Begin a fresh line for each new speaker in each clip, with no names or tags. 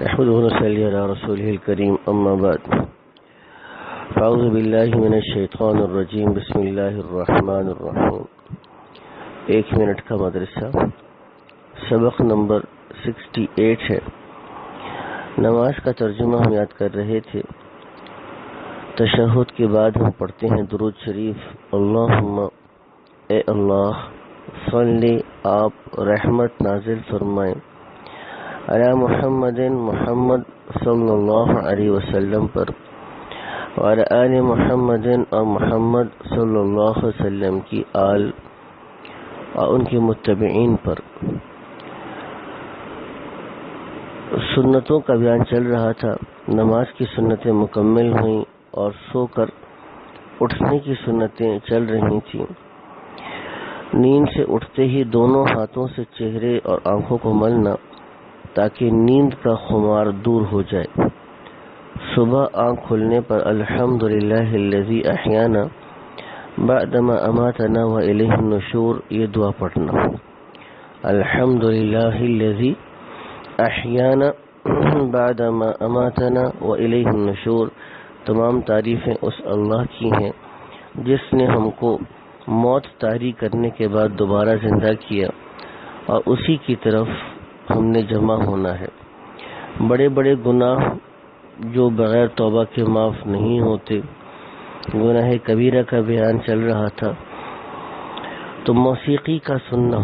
نحمده ونصلي على رسوله الكريم اما بعد اعوذ باللہ من الشیطان الرجیم بسم اللہ الرحمن الرحیم. 1 منٹ کا مدرسہ. سبق نمبر 68 ہے. نماز کا ترجمہ ہم یاد کر رہے تھے. تشہد کے بعد ہم پڑھتے ہیں درود شریف. اللہم اے اللہ صلی آپ رحمت نازل فرمائیں علی محمد محمد صلی اللہ علیہ وسلم پر وعلی آل محمد اور محمد صلی اللہ علیہ وسلم کی آل اور ان کے متبعین پر. سنتوں کا بیان چل رہا تھا. نماز کی سنتیں مکمل ہوئیں اور سو کر اٹھنے کی سنتیں چل رہی تھیں. نیند سے اٹھتے ہی دونوں ہاتھوں سے چہرے اور آنکھوں کو ملنا تاکہ نیند کا خمار دور ہو جائے. صبح آنکھ کھلنے پر الحمدللہ الذی احیانا بعدما اماتنا والیہ النشور یہ دعا پڑھنا. الحمدللہ الذی احیانا بعدما اماتنا والیہ النشور. تمام تعریفیں اس اللہ کی ہیں جس نے ہم کو موت طاری کرنے کے بعد دوبارہ زندہ کیا اور اسی کی طرف ہم نے جمع ہونا ہے. بڑے بڑے گناہ جو بغیر توبہ کے معاف نہیں ہوتے. گناہ کبیرہ کا بیان چل رہا تھا. تو موسیقی کا سننا،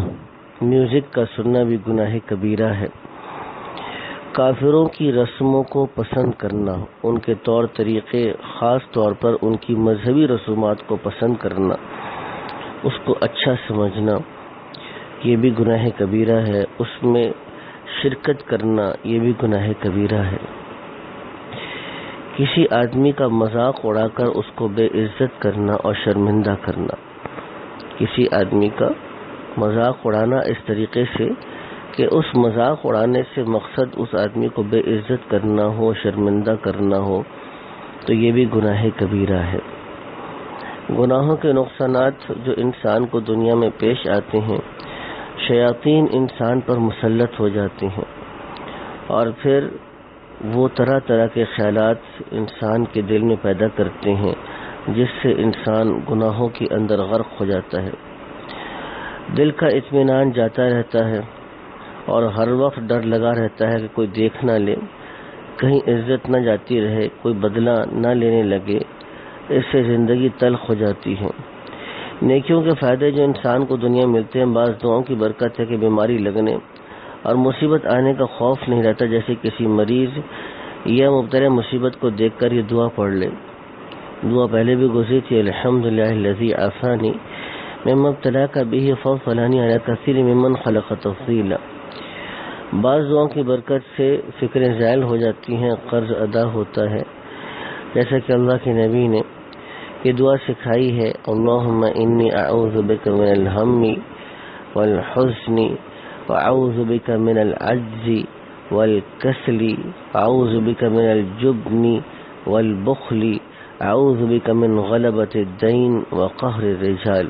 میوزک کا سننا بھی گناہ کبیرہ ہے. کافروں کی رسموں کو پسند کرنا، ان کے طور طریقے، خاص طور پر ان کی مذہبی رسومات کو پسند کرنا، اس کو اچھا سمجھنا، یہ بھی گناہ کبیرہ ہے. اس میں شرکت کرنا یہ بھی گناہ کبیرہ ہے. کسی آدمی کا مذاق اڑا کر اس کو بے عزت کرنا اور شرمندہ کرنا. کسی آدمی کا مذاق اڑانا اس طریقے سے کہ اس مذاق اڑانے سے مقصد اس آدمی کو بے عزت کرنا ہو، شرمندہ کرنا ہو، تو یہ بھی گناہ کبیرہ ہے. گناہوں کے نقصانات جو انسان کو دنیا میں پیش آتے ہیں، شیاطین انسان پر مسلط ہو جاتے ہیں اور پھر وہ طرح طرح کے خیالات انسان کے دل میں پیدا کرتے ہیں جس سے انسان گناہوں کے اندر غرق ہو جاتا ہے. دل کا اطمینان جاتا رہتا ہے اور ہر وقت ڈر لگا رہتا ہے کہ کوئی دیکھ نہ لے، کہیں عزت نہ جاتی رہے، کوئی بدلہ نہ لینے لگے. اس سے زندگی تلخ ہو جاتی ہے. نیکیوں کے فائدے جو انسان کو دنیا ملتے ہیں، بعض دعاؤں کی برکت ہے کہ بیماری لگنے اور مصیبت آنے کا خوف نہیں رہتا. جیسے کسی مریض یا مبتلا مصیبت کو دیکھ کر یہ دعا پڑھ لے. دعا پہلے بھی گزری تھی. الحمدللہ الذی عافانی مما ابتلاک بہ فضلنی علی کثیر ممن خلق تفضیلا. بعض دعاؤں کی برکت سے فکریں زائل ہو جاتی ہیں، قرض ادا ہوتا ہے. جیسا کہ اللہ کے نبی نے یہ دعا سکھائی ہے. اللہم انی اعوذ بک من الہم والحزن واعوذ بک من العجز والکسل اعوذ بک من الجبن والبخل اعوذ بک من غلبۃ الدین وقہر الرجال.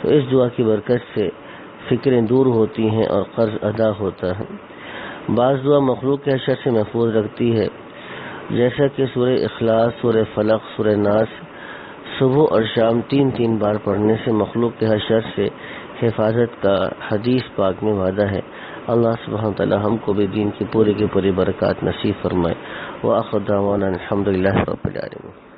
تو اس دعا کی برکت سے فکریں دور ہوتی ہیں اور قرض ادا ہوتا ہے. بعض دعا مخلوق کے شر سے محفوظ رکھتی ہے، جیسا کہ سورہ اخلاص، سورہ فلق، سورہ ناس صبح اور شام 3 بار پڑھنے سے مخلوق کے ہر شر سے حفاظت کا حدیث پاک میں وعدہ ہے. اللہ سبحانہ وتعالی ہم کو بھی دین کی پوری برکات نصیب فرمائے. وآخر دعوانا الحمدللہ رب العالمین.